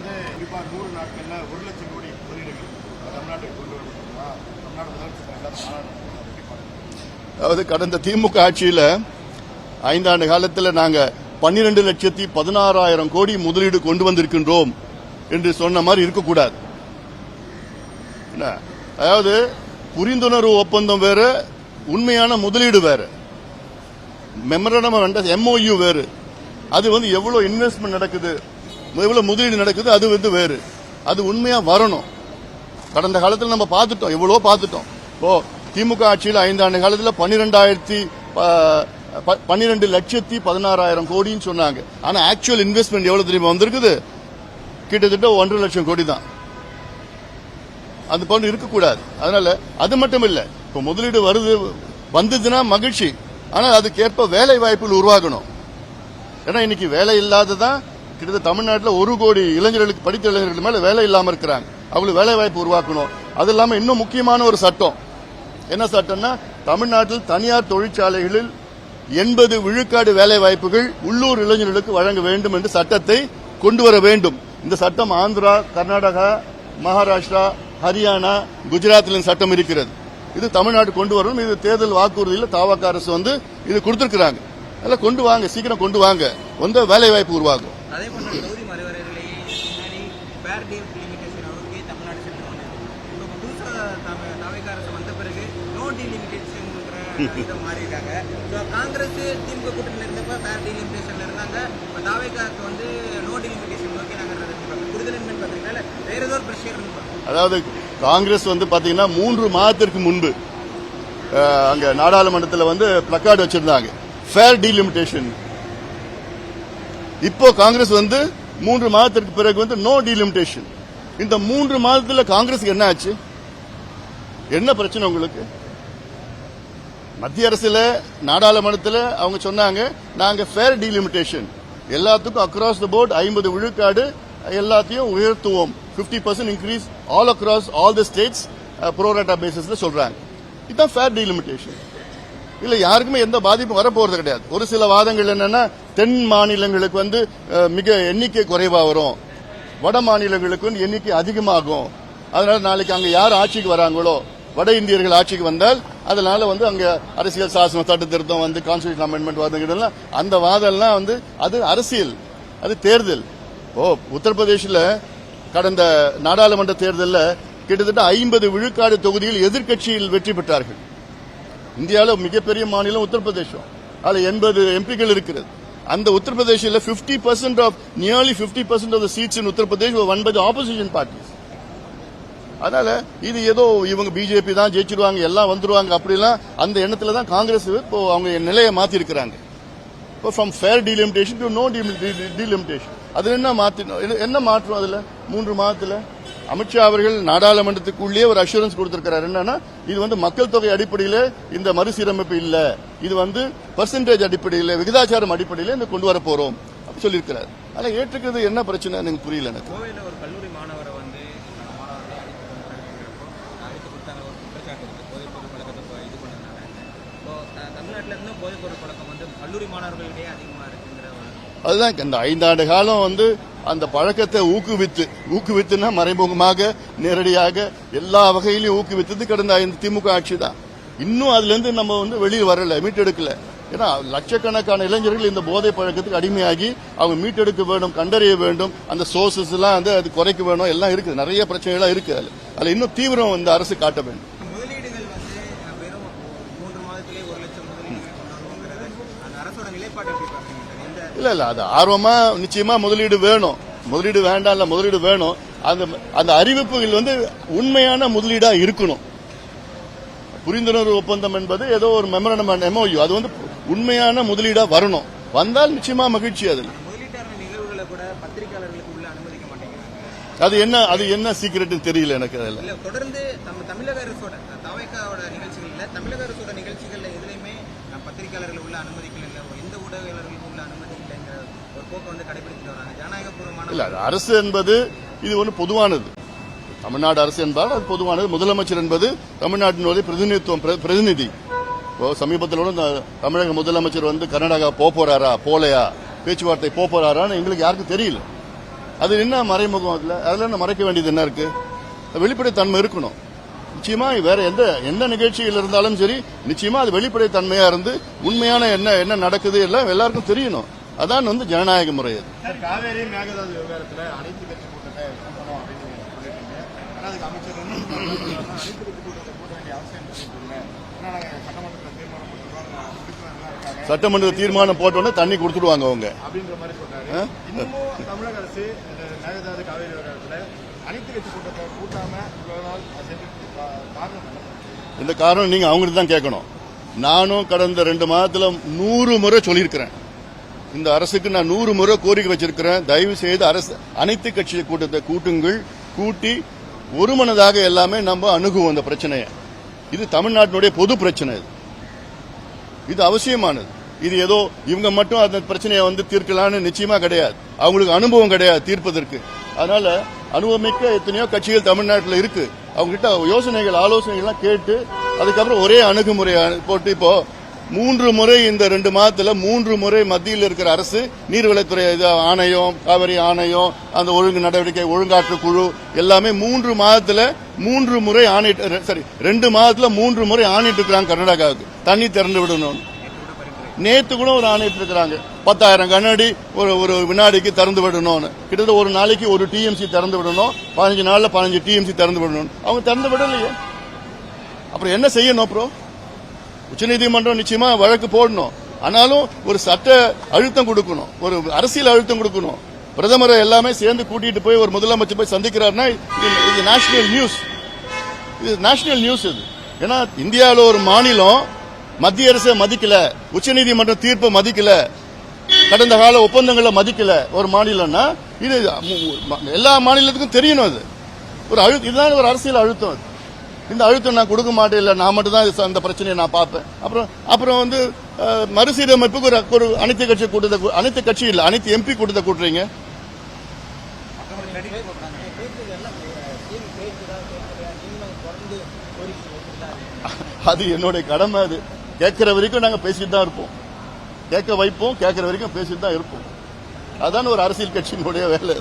வந்து குறிப்பாக 100 நாட்கள்ல 1 லட்சம் கோடி முதலீடுகள் தமிழ்நாட்டுக்கு கொண்டு வரப்படுமா? தமிழ்நாடு முதலமைச்சர் அதாவது கடந்த திமுக ஆட்சியில் 5 ஆண்டு காலத்தில் நாங்கள் 12,16,000 கோடி முதலீடு கொண்டு வந்திருக்கின்றோம் என்று சொன்ன மாதிரி இருக்கக்கூடாது. அதாவது புரிந்துணர்வு ஒப்பந்தம் வேற, உண்மையான முதலீடு வேற. மெமரண்டம் MOU வேறு. அது வந்து எவ்வளவு இன்வெஸ்ட்மெண்ட் நடக்குது, எவ்வளவு முதலீடு நடக்குது, அது வந்து வேறு. அது உண்மையா வரணும். கடந்த காலத்தில் நம்ம பார்த்துட்டோம், எவ்வளவோ பார்த்துட்டோம். இப்போ திமுக ஆட்சியில் 5 ஆண்டு காலத்தில் 12,16,000 கோடின்னு சொன்னாங்க. ஆனா ஆக்சுவல் இன்வெஸ்ட்மெண்ட் எவ்வளவு தெரியுமா வந்திருக்குது? கிட்டத்தட்ட 1.5 லட்சம் கோடி தான். அது போன்று இருக்கக்கூடாது. அதனால அது மட்டும் இல்ல, இப்போ முதலீடு வந்ததுன்னா மகிழ்ச்சி. ஆனால் அதுக்கேற்ப வேலை வாய்ப்புகள் உருவாகணும். ஏன்னா இன்னைக்கு வேலை இல்லாததான் கிட்டத்தட்ட தமிழ்நாட்டில் 1 கோடி இளைஞர்களுக்கு, படித்த இளைஞர்களுக்கு மேல வேலை இல்லாம இருக்கிறாங்க. அவங்களுக்கு வேலை வாய்ப்பு உருவாக்கணும். அது இல்லாம இன்னும் முக்கியமான ஒரு சட்டம், என்ன சட்டம்னா, தமிழ்நாட்டில் தனியார் தொழிற்சாலைகளில் 80 விழுக்காடு வேலை வாய்ப்புகள் உள்ளூர் இளைஞர்களுக்கு வழங்க வேண்டும் என்று சட்டத்தை கொண்டு வர வேண்டும். இந்த சட்டம் ஆந்திரா, கர்நாடகா, மகாராஷ்டிரா, ஹரியானா, குஜராத்தில் சட்டம் இருக்கிறது. இது தமிழ்நாடு கொண்டு வரணும். இது தேர்தல் வாக்குறுதியில் தவக அரசு வந்து இது கொடுத்திருக்கிறாங்க. அதெல்லாம் கொண்டு வாங்க, சீக்கிரம் கொண்டு வாங்க, வந்து வேலை வாய்ப்பு உருவாகும். காங்கிரஸ் திமுக கூட்டணியில் இருந்தப்ப ஃபேர் டீலிமிட்டேஷன்ல இருந்தாங்க. தாவேகாக்கு வந்து நோ டீலிமிட்டேஷன் நோக்கி நாங்கள் வேற ஏதோ ஒரு பிரச்சனை. அதாவது காங்கிரஸ் வந்து பாத்தீங்கன்னா 3 மாதத்திற்கு முன்பு அங்க நாடாளுமன்றத்தில் வந்து பிளக்கார்டு வச்சிருந்தாங்க, ஃபேர் டீலிமிட்டேஷன். இப்போ காங்கிரஸ் வந்து 3 மாதத்திற்கு பிறகு வந்து நோ டீலிமிட்டேஷன். இந்த 3 மாதத்தில் காங்கிரஸுக்கு என்ன ஆச்சு? என்ன பிரச்சனை உங்களுக்கு? மத்திய அரசுல நாடாளுமன்றத்தில் அவங்க சொன்னாங்க, நாங்க ஃபேர் டீலிமிட்டேஷன் எல்லாத்துக்கும் அக்ராஸ் த போர்டு 50 விழுக்காடு எல்லாத்தையும் உயர்த்துவோம், 50% increase all across all the states pro rata பேசிஸ்ல சொல்றாங்க. இதுதான் ஃபேர் டீலிமிட்டேஷன். இல்ல யாருக்குமே எந்த பாதிப்பும் வரப்போறது கிடையாது. ஒரு சில வாதங்கள் என்னன்னா, தென் மாநிலங்களுக்கு வந்து மிக எண்ணிக்கை குறைவா வரும், வட மாநிலங்களுக்கு வந்து எண்ணிக்கை அதிகமாகும். அதனால நாளைக்கு அங்க யார் ஆட்சிக்கு வராங்களோ, வட இந்தியர்கள் ஆட்சிக்கு வந்தால் அதனால வந்து அங்க அரசியல் சாசன சட்ட திருத்தம் வந்து கான்ஸ்டிடியூஷன் அமெண்ட்மெண்ட் வாதங்கள், அந்த வாதம்லாம் வந்து அது அரசியல், அது தேர்தல். ஓ, உத்தரப்பிரதேசில் கடந்த நாடாளுமன்ற தேர்தலில் கிட்டத்தட்ட 50 விழுக்காடு தொகுதியில் எதிர்க்கட்சியில் வெற்றி பெற்றார்கள். இந்தியாவில் மிகப்பெரிய மாநிலம் உத்தரப்பிரதேசம். அதில் 80 எம்பிக்கள் இருக்கிறது. அந்த உத்தரப்பிரதேசில் 50% of the seats in Uttar Pradesh won by the opposition parties. அதனால இது ஏதோ இவங்க பிஜேபி தான் ஜெயிச்சிருவாங்க, எல்லாம் வந்துருவாங்க, அப்படிலாம் அந்த எண்ணத்துல தான் காங்கிரஸ் இப்போ அவங்க நிலையை மாத்தி இருக்கிறாங்க. இப்போ from fair delimitation to no delimitation. அது என்ன மாற்றம் அதுல 3 மாதத்துல? அமித்ஷா அவர்கள் நாடாளுமன்றத்துக்குள்ளேயே ஒரு அஷூரன்ஸ் கொடுத்திருக்கிறார். என்னன்னா, இது வந்து மக்கள் தொகை அடிப்படையில் இந்த மறுசீரமைப்பு இல்ல, இது வந்து பெர்சன்டேஜ் அடிப்படையில், விகிதாச்சாரம் அடிப்படையில் இந்த கொண்டு வர போறோம் அப்படி சொல்லியிருக்கிறார். ஆனா ஏற்றுக்கிறது என்ன பிரச்சனை எனக்கு புரியல. எனக்கு அதுதான் இந்த 5 ஆண்டு காலம் வந்து அந்த பழக்கத்தை ஊக்குவித்துனா மறைமுகமாக நேரடியாக எல்லா வகையிலையும் ஊக்குவித்தது கடந்த திமுக ஆட்சி தான். இன்னும் அதுல இருந்து நம்ம வந்து வெளியே வரல, மீட்டெடுக்கல. ஏன்னா லட்சக்கணக்கான இளைஞர்கள் இந்த போதை பழக்கத்துக்கு அடிமையாகி அவங்க மீட்டெடுக்க வேண்டும், கண்டறிய வேண்டும், அந்த சோர்சஸ் எல்லாம் வந்து அது குறைக்க வேணும், எல்லாம் இருக்குது, நிறைய பிரச்சனைகள் இருக்கு. அதுல இன்னும் தீவிரம் இந்த அரசு காட்ட வேண்டும். இல்ல அது ஆர்வமா நிச்சயமா முதலீடு வேணும், முதலீடு வேண்டாம் இல்ல, முதலீடு வேணும். அந்த அறிவிப்புகள் வந்து உண்மையான முதலீடா இருக்கணும். புரிந்துணர்வு ஒப்பந்தம் என்பது ஏதோ ஒரு மெமரண்டம் MOU, அது வந்து உண்மையான முதலீடா வரணும். வந்தால் நிச்சயமா மகிழ்ச்சி. அது என்ன சீக்கிரட் தெரியல எனக்கு. அதுல தொடர்ந்து தமிழக அரசோட தமிழக அரசோட நிகழ்ச்சிகள்ல எதுலையுமே பத்திரிகையாளர்கள் உள்ள அனுமதிக்கல, எந்த ஊடகங்களுக்கு உள்ள அனுமதி இல்லைங்கிற ஒரு போக்கு வந்து கடைபிடித்து வராங்க. ஜனநாயகபூர்வமான இல்ல அரசு என்பது இது ஒன்று பொதுவானது. தமிழ்நாடு அரசு என்பதால் அது பொதுவானது. முதலமைச்சர் என்பது தமிழ்நாட்டினுடைய பிரதிநிதி. சமீபத்தில் தமிழக முதலமைச்சர் வந்து கர்நாடகா போறாரா போலையா, பேச்சுவார்த்தை போறாரான்னு எங்களுக்கு யாருக்கும் தெரியல. அது என்ன மறைமுகம் அதுல என்ன மறைக்க வேண்டியது என்ன இருக்கு? வெளிப்படைத்தன்மை இருக்கணும். நிச்சயமா வேற எந்த நிகழ்ச்சியில் இருந்தாலும் சரி, நிச்சயமா அது வெளிப்படைத்தன்மையா இருந்து உண்மையான என்ன நடக்குது எல்லாம் எல்லாருக்கும் தெரியணும். அதான் ஜனநாயக முறை. அது காவேரி மேகதாது விவகாரத்துல அனைத்து கட்சி கூட்டத்தை கூட்டணும் அப்படின்னு சொல்லிட்டீங்க. ஆனா அதுக்கு அமைச்சர் அனைத்து கட்சி கூட்டத்தை கூட்ட வேண்டிய அவசியம் இல்லை. ஏன்னா நாங்க சட்டமன்றத்தில் தீர்மானம் போட்டுருக்கோம், உறுப்பினர்கள்லாம் இருக்காங்க. சட்டமன்ற தீர்மானம் போட்டோன்னே தண்ணி கொடுத்துடுவாங்க அவங்க அப்படின்ற மாதிரி சொல்றாரு. இன்னமும் தமிழக அரசு மேகதாது காவேரி விவகாரத்துல அனைத்து கட்சி கூட்டத்தை கூட்டாம இவ்வளவு நாள் காரணம் என்ன? இந்த காரணம் நீங்க அவங்களுக்கு தான் கேட்கணும். நானும் கடந்த 2 மாதத்துல 100 முறை சொல்லியிருக்கிறேன். இந்த அரசுக்கு நான் 100 முறை கோரிக்கை வச்சிருக்கிறேன். தயவு செய்து அரசு அனைத்து கட்சி கூட்டத்தை கூட்டுங்கள், கூட்டி ஒருமனதாக எல்லாமே நம்ம அணுகுவோம் இந்த பிரச்சனையை. இது தமிழ்நாட்டினுடைய பொது பிரச்சனை. இது அவசியமானது. இது ஏதோ இவங்க மட்டும் அந்த பிரச்சனையை தீர்க்கலான்னு நிச்சயமா கிடையாது. அவங்களுக்கு அனுபவம் கிடையாது தீர்ப்பதற்கு. அதனால அனுபவமிக்க எத்தனையோ கட்சிகள் தமிழ்நாட்டில் இருக்கு. அவங்க கிட்ட யோசனைகள் ஆலோசனைகள்லாம் கேட்டு அதுக்கப்புறம் ஒரே அணுகுமுறை போட்டு இப்போ 3 முறை இந்த 2 மாதத்துல 3 முறை மத்தியில் இருக்கிற அரசு நீர்வளத்துறை ஆணையம், காவிரி ஆணையம், அந்த ஒழுங்கு நடவடிக்கை ஒழுங்காற்று குழு எல்லாமே 3 மாதத்துல 3 முறை ஆணையிட்டு, சரி 2 மாதத்துல 3 முறை ஆணையிட்டு இருக்கிறாங்க கர்நாடகாவுக்கு தண்ணி திறந்து விடணும். நேத்து கூட ஒரு ஆணையிட்டு இருக்கிறாங்க 10,000 கண்ணாடி ஒரு வினாடிக்கு திறந்து விடணும்னு. கிட்டத்தட்ட ஒரு நாளைக்கு 1 TMC திறந்து விடணும், 15 நாள்ல 15 TMC திறந்து விடணும். அவங்க திறந்து விடலையே. அப்புறம் என்ன செய்யணும்? அப்புறம் உச்சநீதிமன்றம் நிச்சயமா வழக்கு போடணும். ஆனாலும் ஒரு சட்ட அழுத்தம் கொடுக்கணும், ஒரு அரசியல் அழுத்தம் கொடுக்கணும். பிரதமரை எல்லாமே சேர்ந்து கூட்டிட்டு போய் ஒரு முதலமைச்சர் போய் சந்திக்கிறாருன்னா இது நேஷனல் நியூஸ். இது நேஷனல் நியூஸ். இது ஏன்னா இந்தியாவில் ஒரு மாநிலம் மத்திய அரசை மதிக்கல, உச்சநீதிமன்ற தீர்ப்பை மதிக்கல, கடந்த கால ஒப்பந்தங்களை மதிக்கல ஒரு மாநிலம்னா இது எல்லா மாநிலத்துக்கும் தெரியணும். அது ஒரு இதுதான் ஒரு அரசியல் அழுத்தம். அது இந்த அழுத்தம் நான் கொடுக்க மாட்டேன், இல்ல நான் மட்டும் தான் அந்த பிரச்சனையை நான் பார்ப்பேன். அப்புறம் மறுசீரமைப்புக்கு ஒரு அனைத்து கட்சி கூட்டத்தை, அனைத்து கட்சி இல்ல அனைத்து MP கூட்டத்தை கூட்டுறீங்க. அது என்னுடைய கடமை. அது கேட்கிற வரைக்கும் நாங்க பேசிட்டு தான் இருப்போம், கேட்க வைப்போம், கேட்கிற வரைக்கும் பேசிட்டு தான் இருப்போம். அதான் ஒரு அரசியல் கட்சியினுடைய வேலை.